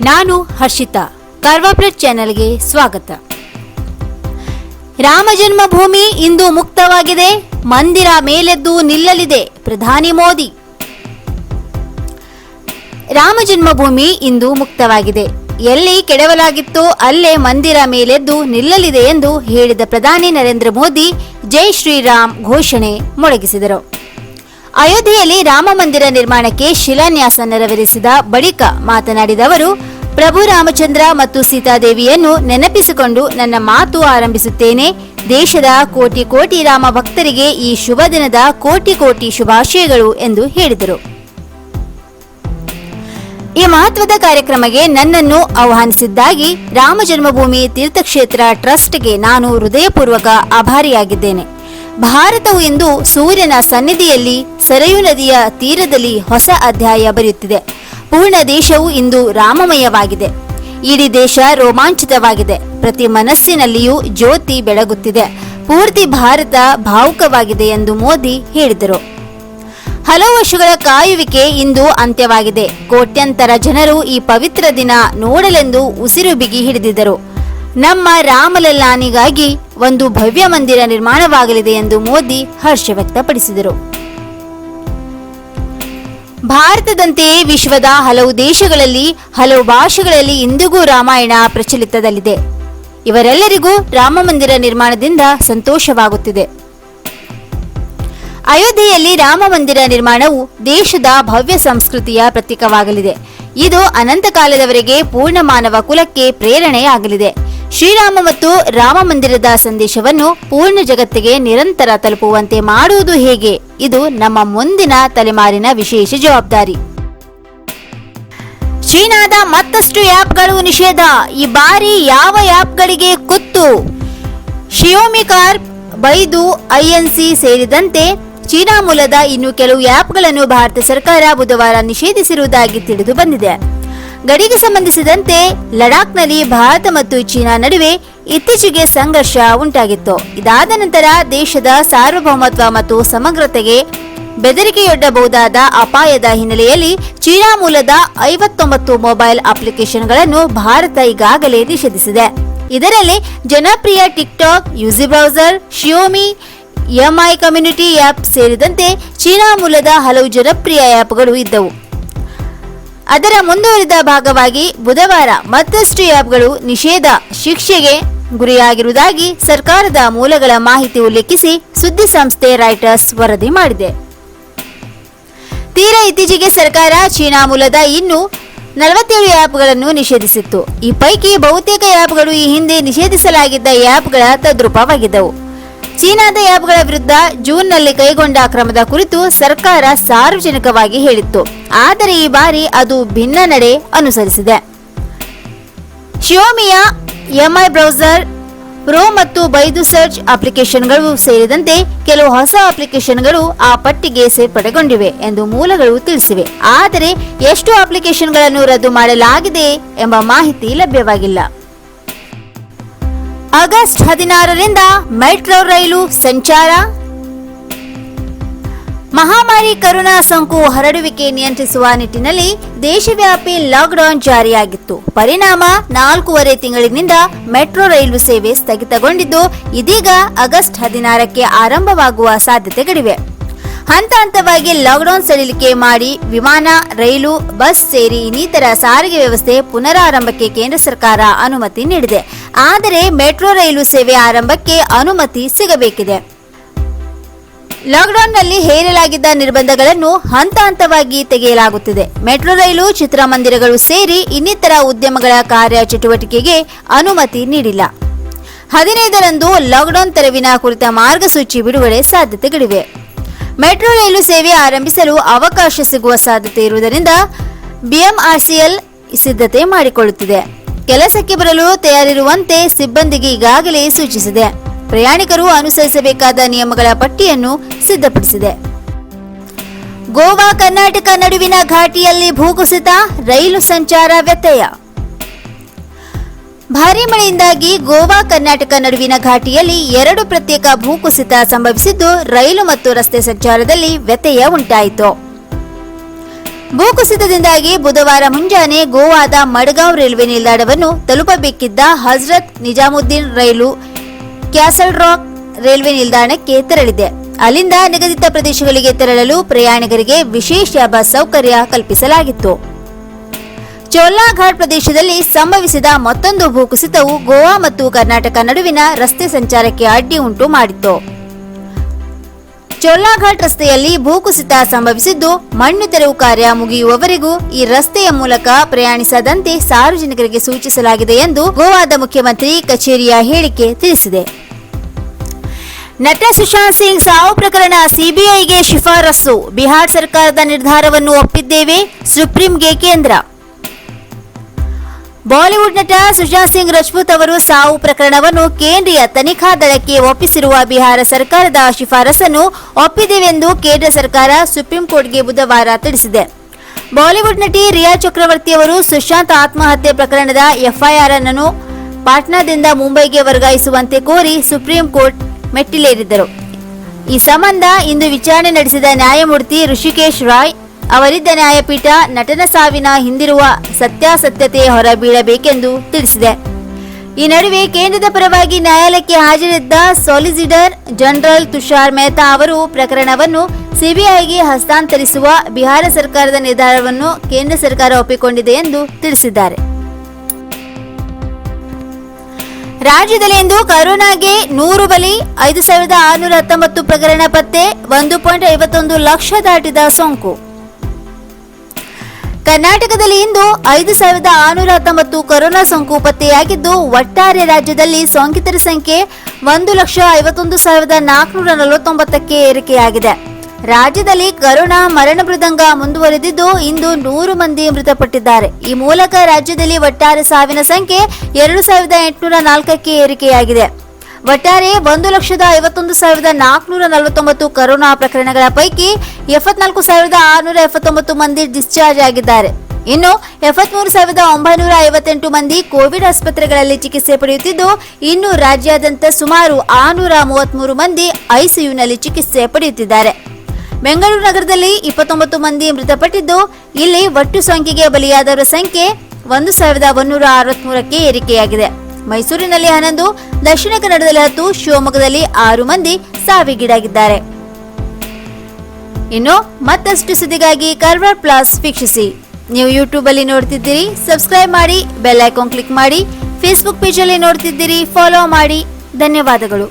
ನಾನು ಹರ್ಷಿತಾ. ಕಾರ್ವಾಪ್ರೆಡ್ ಚಾನೆಲ್ಗೆ ಸ್ವಾಗತ. ರಾಮ ಜನ್ಮಭೂಮಿ ಇಂದು ಮುಕ್ತವಾಗಿದೆ, ಮಂದಿರ ಮೇಲೆದ್ದು ನಿಲ್ಲಲಿದೆ ಪ್ರಧಾನಿ ಮೋದಿ. ರಾಮ ಜನ್ಮಭೂಮಿ ಇಂದು ಮುಕ್ತವಾಗಿದೆ, ಎಲ್ಲಿ ಕೆಡವಲಾಗಿತ್ತೋ ಅಲ್ಲೇ ಮಂದಿರ ಮೇಲೆದ್ದು ನಿಲ್ಲಲಿದೆ ಎಂದು ಹೇಳಿದ ಪ್ರಧಾನಿ ನರೇಂದ್ರ ಮೋದಿ ಜೈ ಶ್ರೀರಾಮ್ ಘೋಷಣೆ ಮೊಳಗಿಸಿದರು. ಅಯೋಧ್ಯೆಯಲ್ಲಿ ರಾಮ ಮಂದಿರ ನಿರ್ಮಾಣಕ್ಕೆ ಶಿಲಾನ್ಯಾಸ ನೆರವೇರಿಸಿದ ಬಳಿಕ ಮಾತನಾಡಿದ ಅವರು, ಪ್ರಭು ರಾಮಚಂದ್ರ ಮತ್ತು ಸೀತಾದೇವಿಯನ್ನು ನೆನಪಿಸಿಕೊಂಡು ನನ್ನ ಮಾತು ಆರಂಭಿಸುತ್ತೇನೆ. ದೇಶದ ಕೋಟಿ ಕೋಟಿ ರಾಮ ಭಕ್ತರಿಗೆ ಈ ಶುಭ ದಿನದ ಕೋಟಿ ಕೋಟಿ ಶುಭಾಶಯಗಳು ಎಂದು ಹೇಳಿದರು. ಈ ಮಹತ್ವದ ಕಾರ್ಯಕ್ರಮಕ್ಕೆ ನನ್ನನ್ನು ಆಹ್ವಾನಿಸಿದ್ದಾಗಿ ರಾಮ ಜನ್ಮಭೂಮಿ ತೀರ್ಥಕ್ಷೇತ್ರ ಟ್ರಸ್ಟ್ಗೆ ನಾನು ಹೃದಯಪೂರ್ವಕ ಆಭಾರಿಯಾಗಿದ್ದೇನೆ. ಭಾರತವು ಇಂದು ಸೂರ್ಯನ ಸನ್ನಿಧಿಯಲ್ಲಿ ಸರಯೂ ನದಿಯ ತೀರದಲ್ಲಿ ಹೊಸ ಅಧ್ಯಾಯ ಬರೆಯುತ್ತಿದೆ. ಪೂರ್ಣ ದೇಶವು ಇಂದು ರಾಮಮಯವಾಗಿದೆ. ಇಡೀ ದೇಶ ರೋಮಾಂಚಿತವಾಗಿದೆ. ಪ್ರತಿ ಮನಸ್ಸಿನಲ್ಲಿಯೂ ಜ್ಯೋತಿ ಬೆಳಗುತ್ತಿದೆ. ಪೂರ್ತಿ ಭಾರತ ಭಾವುಕವಾಗಿದೆ ಎಂದು ಮೋದಿ ಹೇಳಿದರು. ಹಲವು ವರ್ಷಗಳ ಕಾಯುವಿಕೆ ಇಂದು ಅಂತ್ಯವಾಗಿದೆ. ಕೋಟ್ಯಂತರ ಜನರು ಈ ಪವಿತ್ರ ದಿನ ನೋಡಲೆಂದು ಉಸಿರು ಬಿಗಿ ಹಿಡಿದಿದ್ದರು. ನಮ್ಮ ರಾಮಲಲ್ಲಾನಿಗಾಗಿ ಒಂದು ಭವ್ಯ ಮಂದಿರ ನಿರ್ಮಾಣವಾಗಲಿದೆ ಎಂದು ಮೋದಿ ಹರ್ಷ ವ್ಯಕ್ತಪಡಿಸಿದರು. ಭಾರತದಂತೆಯೇ ವಿಶ್ವದ ಹಲವು ದೇಶಗಳಲ್ಲಿ ಹಲವು ಭಾಷೆಗಳಲ್ಲಿ ಇಂದಿಗೂ ರಾಮಾಯಣ ಪ್ರಚಲಿತದಲ್ಲಿದೆ. ಇವರೆಲ್ಲರಿಗೂ ರಾಮ ಮಂದಿರ ನಿರ್ಮಾಣದಿಂದ ಸಂತೋಷವಾಗುತ್ತಿದೆ. ಅಯೋಧ್ಯೆಯಲ್ಲಿ ರಾಮ ಮಂದಿರ ನಿರ್ಮಾಣವು ದೇಶದ ಭವ್ಯ ಸಂಸ್ಕೃತಿಯ ಪ್ರತೀಕವಾಗಲಿದೆ. ಇದು ಅನಂತ ಕಾಲದವರೆಗೆ ಪೂರ್ಣ ಮಾನವ ಕುಲಕ್ಕೆ ಪ್ರೇರಣೆಯಾಗಲಿದೆ. ಶ್ರೀರಾಮ ಮತ್ತು ರಾಮ ಮಂದಿರದ ಸಂದೇಶವನ್ನು ಪೂರ್ಣ ಜಗತ್ತಿಗೆ ನಿರಂತರ ತಲುಪುವಂತೆ ಮಾಡುವುದು ಹೇಗೆ? ಇದು ನಮ್ಮ ಮುಂದಿನ ತಲೆಮಾರಿನ ವಿಶೇಷ ಜವಾಬ್ದಾರಿ. ಚೀನಾದ ಮತ್ತಷ್ಟು ಆ್ಯಪ್ಗಳು ನಿಷೇಧ. ಈ ಬಾರಿ ಯಾವ ಆ್ಯಪ್ಗಳಿಗೆ ಕುತ್ತು? ಶಿಯೋಮಿ ಕಾರ್ಪ್, ಬೈದು, ಐಎನ್ಸಿ ಸೇರಿದಂತೆ ಚೀನಾ ಮೂಲದ ಇನ್ನು ಕೆಲವು ಆ್ಯಪ್ಗಳನ್ನು ಭಾರತ ಸರ್ಕಾರ ಬುಧವಾರ ನಿಷೇಧಿಸಿರುವುದಾಗಿ ತಿಳಿದು ಬಂದಿದೆ. ಗಡಿಗೆ ಸಂಬಂಧಿಸಿದಂತೆ ಲಡಾಖ್ನಲ್ಲಿ ಭಾರತ ಮತ್ತು ಚೀನಾ ನಡುವೆ ಇತ್ತೀಚೆಗೆ ಸಂಘರ್ಷ ಉಂಟಾಗಿತ್ತು. ಇದಾದ ನಂತರ ದೇಶದ ಸಾರ್ವಭೌಮತ್ವ ಮತ್ತು ಸಮಗ್ರತೆಗೆ ಬೆದರಿಕೆಯೊಡ್ಡಬಹುದಾದ ಅಪಾಯದ ಹಿನ್ನೆಲೆಯಲ್ಲಿ ಚೀನಾ ಮೂಲದ 59 ಮೊಬೈಲ್ ಅಪ್ಲಿಕೇಶನ್ಗಳನ್ನು ಭಾರತ ಈಗಾಗಲೇ ನಿಷೇಧಿಸಿದೆ. ಇದರಲ್ಲಿ ಜನಪ್ರಿಯ TikTok, UG browser, Xiaomi, MI community app ಸೇರಿದಂತೆ ಚೀನಾ ಮೂಲದ ಹಲವು ಜನಪ್ರಿಯ ಆ್ಯಪ್ಗಳು ಇದ್ದವು. ಅದರ ಮುಂದುವರಿದ ಭಾಗವಾಗಿ ಬುಧವಾರ ಮತ್ತಷ್ಟು ಆ್ಯಪ್ಗಳು ನಿಷೇಧ ಶಿಕ್ಷೆಗೆ ಗುರಿಯಾಗಿರುವುದಾಗಿ ಸರ್ಕಾರದ ಮೂಲಗಳ ಮಾಹಿತಿ ಉಲ್ಲೇಖಿಸಿ ಸುದ್ದಿ ಸಂಸ್ಥೆ ರಾಯ್ಟರ್ಸ್ ವರದಿ ಮಾಡಿದೆ. ತೀರಾ ಇತ್ತೀಚೆಗೆ ಸರ್ಕಾರ ಚೀನಾ ಮೂಲದ ಇನ್ನೂ 47 ಆ್ಯಪ್ಗಳನ್ನು ನಿಷೇಧಿಸಿತ್ತು. ಈ ಪೈಕಿ ಬಹುತೇಕ ಆ್ಯಪ್ಗಳು ಈ ಹಿಂದೆ ನಿಷೇಧಿಸಲಾಗಿದ್ದ ಆ್ಯಪ್ಗಳ ತದ್ರೂಪವಾಗಿದ್ದವು. ಚೀನಾದ ಆ್ಯಪ್ಗಳ ವಿರುದ್ಧ ಜೂನ್ನಲ್ಲಿ ಕೈಗೊಂಡ ಕ್ರಮದ ಕುರಿತು ಸರ್ಕಾರ ಸಾರ್ವಜನಿಕವಾಗಿ ಹೇಳಿತ್ತು. ಆದರೆ ಈ ಬಾರಿ ಅದು ಭಿನ್ನ ನಡೆ ಅನುಸರಿಸಿದೆ. ಶಿಯೋಮಿಯ ಎಂಐ ಬ್ರೌಸರ್ ಪ್ರೋ ಮತ್ತು ಬೈದು ಸರ್ಚ್ ಅಪ್ಲಿಕೇಶನ್ಗಳು ಸೇರಿದಂತೆ ಕೆಲವು ಹೊಸ ಅಪ್ಲಿಕೇಶನ್ಗಳು ಆ ಪಟ್ಟಿಗೆ ಸೇರ್ಪಡೆಗೊಂಡಿವೆ ಎಂದು ಮೂಲಗಳು ತಿಳಿಸಿವೆ. ಆದರೆ ಎಷ್ಟು ಅಪ್ಲಿಕೇಶನ್ಗಳನ್ನು ರದ್ದು ಮಾಡಲಾಗಿದೆ ಎಂಬ ಮಾಹಿತಿ ಲಭ್ಯವಾಗಿಲ್ಲ. ಆಗಸ್ಟ್ 16ರಿಂದ ಮೆಟ್ರೋ ರೈಲು ಸಂಚಾರ. ಮಹಾಮಾರಿ ಕರೋನಾ ಸೋಂಕು ಹರಡುವಿಕೆ ನಿಯಂತ್ರಿಸುವ ನಿಟ್ಟಿನಲ್ಲಿ ದೇಶವ್ಯಾಪಿ ಲಾಕ್ಡೌನ್ ಜಾರಿಯಾಗಿತ್ತು. ಪರಿಣಾಮ 4.5 ತಿಂಗಳಿನಿಂದ ಮೆಟ್ರೋ ರೈಲು ಸೇವೆ ಸ್ಥಗಿತಗೊಂಡಿದ್ದು, ಇದೀಗ ಆಗಸ್ಟ್ 16ಕ್ಕೆ ಆರಂಭವಾಗುವ ಸಾಧ್ಯತೆಗಳಿವೆ. ಹಂತ ಹಂತವಾಗಿ ಲಾಕ್ಡೌನ್ ಸಡಿಲಿಕೆ ಮಾಡಿ ವಿಮಾನ, ರೈಲು, ಬಸ್ ಸೇರಿ ಇನ್ನಿತರ ಸಾರಿಗೆ ವ್ಯವಸ್ಥೆ ಪುನರಾರಂಭಕ್ಕೆ ಕೇಂದ್ರ ಸರ್ಕಾರ ಅನುಮತಿ ನೀಡಿದೆ. ಆದರೆ ಮೆಟ್ರೋ ರೈಲು ಸೇವೆ ಆರಂಭಕ್ಕೆ ಅನುಮತಿ ಸಿಗಬೇಕಿದೆ. ಲಾಕ್ಡೌನ್ನಲ್ಲಿ ಹೇರಲಾಗಿದ್ದ ನಿರ್ಬಂಧಗಳನ್ನು ಹಂತ ಹಂತವಾಗಿ ತೆಗೆಯಲಾಗುತ್ತಿದೆ. ಮೆಟ್ರೋ ರೈಲು, ಚಿತ್ರಮಂದಿರಗಳು ಸೇರಿ ಇನ್ನಿತರ ಉದ್ಯಮಗಳ ಕಾರ್ಯ ಚಟುವಟಿಕೆಗೆ ಅನುಮತಿ ನೀಡಿಲ್ಲ. 15ರಂದು ಲಾಕ್ಡೌನ್ ತೆರವಿನ ಕುರಿತ ಮಾರ್ಗಸೂಚಿ ಬಿಡುಗಡೆ ಸಾಧ್ಯತೆಗಳಿವೆ. ಮೆಟ್ರೋ ರೈಲು ಸೇವೆ ಆರಂಭಿಸಲು ಅವಕಾಶ ಸಿಗುವ ಸಾಧ್ಯತೆ ಇರುವುದರಿಂದ ಬಿಎಂಆರ್ಸಿಎಲ್ ಸಿದ್ಧತೆ ಮಾಡಿಕೊಳ್ಳುತ್ತಿದೆ. ಕೆಲಸಕ್ಕೆ ಬರಲು ತಯಾರಿರುವಂತೆ ಸಿಬ್ಬಂದಿಗೆ ಈಗಾಗಲೇ ಸೂಚಿಸಿದೆ. ಪ್ರಯಾಣಿಕರು ಅನುಸರಿಸಬೇಕಾದ ನಿಯಮಗಳ ಪಟ್ಟಿಯನ್ನು ಸಿದ್ಧಪಡಿಸಿದೆ. ಗೋವಾ ಕರ್ನಾಟಕ ನಡುವಿನ ಘಾಟಿಯಲ್ಲಿ ಭೂಕುಸಿತ, ರೈಲು ಸಂಚಾರ ವ್ಯತ್ಯಯ. ಭಾರೀ ಮಳೆಯಿಂದಾಗಿ ಗೋವಾ ಕರ್ನಾಟಕ ನಡುವಿನ ಘಾಟಿಯಲ್ಲಿ 2 ಪ್ರತ್ಯೇಕ ಭೂಕುಸಿತ ಸಂಭವಿಸಿದ್ದು, ರೈಲು ಮತ್ತು ರಸ್ತೆ ಸಂಚಾರದಲ್ಲಿ ವ್ಯತ್ಯಯ ಉಂಟಾಯಿತು. ಭೂಕುಸಿತದಿಂದಾಗಿ ಬುಧವಾರ ಮುಂಜಾನೆ ಗೋವಾದ ಮಡ್ಗಾಂವ್ ರೈಲ್ವೆ ನಿಲ್ದಾಣವನ್ನು ತಲುಪಬೇಕಿದ್ದ ಹಜರತ್ ನಿಜಾಮುದ್ದೀನ್ ರೈಲು ಕ್ಯಾಸಲ್ ರಾಕ್ ರೈಲ್ವೆ ನಿಲ್ದಾಣಕ್ಕೆ ತೆರಳಿದೆ. ಅಲ್ಲಿಂದ ನಿಗದಿತ ಪ್ರದೇಶಗಳಿಗೆ ತೆರಳಲು ಪ್ರಯಾಣಿಕರಿಗೆ ವಿಶೇಷ ಬಸ್ ಸೌಕರ್ಯ ಕಲ್ಪಿಸಲಾಗಿತ್ತು. ಚೋಲಾಘಾಟ್ ಪ್ರದೇಶದಲ್ಲಿ ಸಂಭವಿಸಿದ ಮತ್ತೊಂದು ಭೂಕುಸಿತವು ಗೋವಾ ಮತ್ತು ಕರ್ನಾಟಕ ನಡುವಿನ ರಸ್ತೆ ಸಂಚಾರಕ್ಕೆ ಅಡ್ಡಿ ಉಂಟು ಮಾಡಿತ್ತು. ಚೋಲಾಘಾಟ್ ರಸ್ತೆಯಲ್ಲಿ ಭೂಕುಸಿತ ಸಂಭವಿಸಿದ್ದು, ಮಣ್ಣು ತೆರವು ಕಾರ್ಯ ಮುಗಿಯುವವರೆಗೂ ಈ ರಸ್ತೆಯ ಮೂಲಕ ಪ್ರಯಾಣಿಸದಂತೆ ಸಾರ್ವಜನಿಕರಿಗೆ ಸೂಚಿಸಲಾಗಿದೆ ಎಂದು ಗೋವಾದ ಮುಖ್ಯಮಂತ್ರಿ ಕಚೇರಿಯ ಹೇಳಿಕೆ ತಿಳಿಸಿದೆ. ನಟ ಸುಶಾಂತ್ ಸಿಂಗ್ ಸಾವು ಪ್ರಕರಣ ಸಿಬಿಐಗೆ ಶಿಫಾರಸು, ಬಿಹಾರ ಸರ್ಕಾರದ ನಿರ್ಧಾರವನ್ನು ಒಪ್ಪಿದ್ದೇವೆ, ಸುಪ್ರೀಂಗೆ ಕೇಂದ್ರ. ಬಾಲಿವುಡ್ ನಟ ಸುಶಾಂತ್ ಸಿಂಗ್ ರಜಪೂತ್ ಅವರು ಸಾವು ಪ್ರಕರಣವನ್ನು ಕೇಂದ್ರೀಯ ತನಿಖಾ ದಳಕ್ಕೆ ಒಪ್ಪಿಸಿರುವ ಬಿಹಾರ ಸರ್ಕಾರದ ಶಿಫಾರಸನ್ನು ಒಪ್ಪಿದೆವೆಂದು ಕೇಂದ್ರ ಸರ್ಕಾರ ಸುಪ್ರೀಂ ಕೋರ್ಟ್ಗೆ ಬುಧವಾರ ತಿಳಿಸಿದೆ. ಬಾಲಿವುಡ್ ನಟಿ ರಿಯಾ ಚಕ್ರವರ್ತಿ ಅವರು ಸುಶಾಂತ್ ಆತ್ಮಹತ್ಯೆ ಪ್ರಕರಣದ ಎಫ್ಐಆರ್ ಅನ್ನು ಪಾಟ್ನಾದಿಂದ ಮುಂಬೈಗೆ ವರ್ಗಾಯಿಸುವಂತೆ ಕೋರಿ ಸುಪ್ರೀಂ ಕೋರ್ಟ್ ಮೆಟ್ಟಿಲೇರಿದ್ದರು. ಈ ಸಂಬಂಧ ಇಂದು ವಿಚಾರಣೆ ನಡೆಸಿದ ನ್ಯಾಯಮೂರ್ತಿ ಋಷಿಕೇಶ್ ರಾಯ್ ಅವರಿದ್ದ ನ್ಯಾಯಪೀಠ ನಟನ ಸಾವಿನ ಹಿಂದಿರುವ ಸತ್ಯಾಸತ್ಯತೆ ಹೊರಬೀಳಬೇಕೆಂದು ತಿಳಿಸಿದೆ. ಈ ನಡುವೆ ಕೇಂದ್ರದ ಪರವಾಗಿ ನ್ಯಾಯಾಲಯಕ್ಕೆ ಹಾಜರಿದ್ದ ಸಾಲಿಸಿಟರ್ ಜನರಲ್ ತುಷಾರ್ ಮೆಹ್ತಾ ಅವರು ಪ್ರಕರಣವನ್ನು ಸಿಬಿಐಗೆ ಹಸ್ತಾಂತರಿಸುವ ಬಿಹಾರ ಸರ್ಕಾರದ ನಿರ್ಧಾರವನ್ನು ಕೇಂದ್ರ ಸರ್ಕಾರ ಒಪ್ಪಿಕೊಂಡಿದೆ ಎಂದು ತಿಳಿಸಿದ್ದಾರೆ. ರಾಜ್ಯದಲ್ಲಿ ಇಂದು ಕೊರೋನಾಗೆ 100 ಬಲಿ, 5619 ಪ್ರಕರಣ ಪತ್ತೆ, 1.51 ಲಕ್ಷ ದಾಟಿದ ಸೋಂಕು. ಕರ್ನಾಟಕದಲ್ಲಿ ಇಂದು 5619 ಕೊರೋನಾ ಸೋಂಕು ಪತ್ತೆಯಾಗಿದ್ದು, ಒಟ್ಟಾರೆ ರಾಜ್ಯದಲ್ಲಿ ಸೋಂಕಿತರ ಸಂಖ್ಯೆ 1,51,449ಕ್ಕೆ ಏರಿಕೆಯಾಗಿದೆ. ರಾಜ್ಯದಲ್ಲಿ ಕೊರೋನಾ ಮರಣ ಮೃದಂಗ ಮುಂದುವರೆದಿದ್ದು, ಇಂದು 100 ಮಂದಿ ಮೃತಪಟ್ಟಿದ್ದಾರೆ. ಈ ಮೂಲಕ ರಾಜ್ಯದಲ್ಲಿ ಒಟ್ಟಾರೆ ಸಾವಿನ ಸಂಖ್ಯೆ 2,804ಕ್ಕೆ ಏರಿಕೆಯಾಗಿದೆ. ಒಟ್ಟಾರೆ 1,51,449 ಕೊರೋನಾ ಪ್ರಕರಣಗಳ ಪೈಕಿ 74,679 ಮಂದಿ ಡಿಸ್ಚಾರ್ಜ್ ಆಗಿದ್ದಾರೆ. ಇನ್ನು 73,958 ಮಂದಿ ಕೋವಿಡ್ ಆಸ್ಪತ್ರೆಗಳಲ್ಲಿ ಚಿಕಿತ್ಸೆ ಪಡೆಯುತ್ತಿದ್ದು, ಇನ್ನು ರಾಜ್ಯಾದ್ಯಂತ ಸುಮಾರು 633 ಮಂದಿ ಐಸಿಯುನಲ್ಲಿ ಚಿಕಿತ್ಸೆ ಪಡೆಯುತ್ತಿದ್ದಾರೆ. ಬೆಂಗಳೂರು ನಗರದಲ್ಲಿ 29 ಮಂದಿ ಮೃತಪಟ್ಟಿದ್ದು, ಇಲ್ಲಿ ಒಟ್ಟು ಸೋಂಕಿಗೆ ಬಲಿಯಾದವರ ಸಂಖ್ಯೆ 1,163ಕ್ಕೆ ಏರಿಕೆಯಾಗಿದೆ. ಮೈಸೂರಿನಲ್ಲಿ 11, ದಕ್ಷಿಣ ಕನ್ನಡದಲ್ಲಿ 10, ಶಿವಮೊಗ್ಗದಲ್ಲಿ 6 ಮಂದಿ ಸಾವಿಗೀಡಾಗಿದ್ದಾರೆ. ಇನ್ನು ಮತ್ತಷ್ಟು ಸುದ್ದಿಗಾಗಿ ಕರ್ವರ್ ಪ್ಲಸ್ ವೀಕ್ಷಿಸಿ. ನೀವು ಯೂಟ್ಯೂಬ್ ಅಲ್ಲಿ ನೋಡ್ತಿದ್ದೀರಿ, ಸಬ್ಸ್ಕ್ರೈಬ್ ಮಾಡಿ, ಬೆಲ್ ಐಕಾನ್ ಕ್ಲಿಕ್ ಮಾಡಿ. ಫೇಸ್ಬುಕ್ ಪೇಜ್ ಅಲ್ಲಿ ನೋಡ್ತಿದ್ದೀರಿ, ಫಾಲೋ ಮಾಡಿ. ಧನ್ಯವಾದಗಳು.